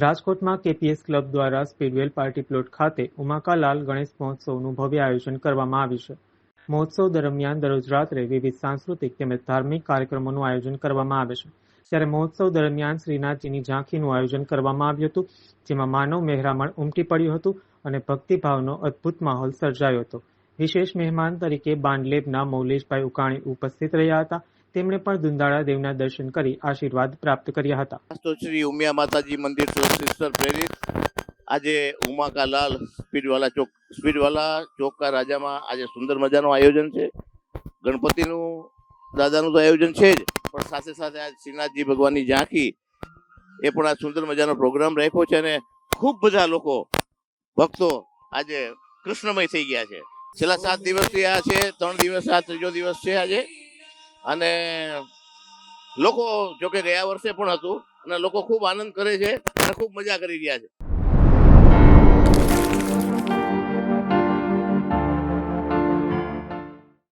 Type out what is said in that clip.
રાજકોટમાં KPS club દ્વારા Speedwell party plot ખાતે ઉમાકાલાલ ગણેશ મહોત્સવનું ભવ્ય આયોજન કરવામાં આવ્યું છે. મહોત્સવ દરમિયાન દરરોજ રાત્રે વિવિધ સાંસ્કૃતિક તેમજ ધાર્મિક કાર્યક્રમોનું આયોજન કરવામાં આવે છે. ત્યારે મહોત્સવ દરમિયાન શ્રીનાથજીની ઝાંખીનું આયોજન કરવામાં આવ્યું હતું, જેમાં માનવ મહેરામણ ઉમટી પડ્યું હતું અને ભક્તિભાવનો અદ્ભુત માહોલ સર્જાયો હતો. વિશેષ મહેમાન તરીકે બાંડલેબના મૌલેશભાઈ ઉકાણી ઉપસ્થિત રહ્યા હતા. તેમણે પણ દુંદાળા દેવના દર્શન કરી આશીર્વાદ પ્રાપ્ત કર્યા હતા. તો શ્રી ઉમિયા માતાજી મંદિર સિસ્ટર પ્રેરિત આજે ઉમાકાલાલ સ્પીડવાલા ચોક રાજામાં આજે સુંદર મજાનું આયોજન છે. ગણપતિનું દાદાનું તો આયોજન છે જ, પણ સાથે સાથે આ શ્રીનાથજી ભગવાનની ઝાંખી એ પણ આ સુંદર મજાનો પ્રોગ્રામ રાખ્યો છે અને ખૂબ બધા લોકો ભક્તો આજે કૃષ્ણમય થઈ ગયા છે. છેલ્લા 7 દિવસથી આ છે, 3 દિવસ આ ત્રીજો દિવસ છે આજે. અને લોકો જોકે ગયા વર્ષે પણ હતું અને લોકો ખૂબ આનંદ કરે છે અને ખૂબ મજા કરી રહ્યા છે.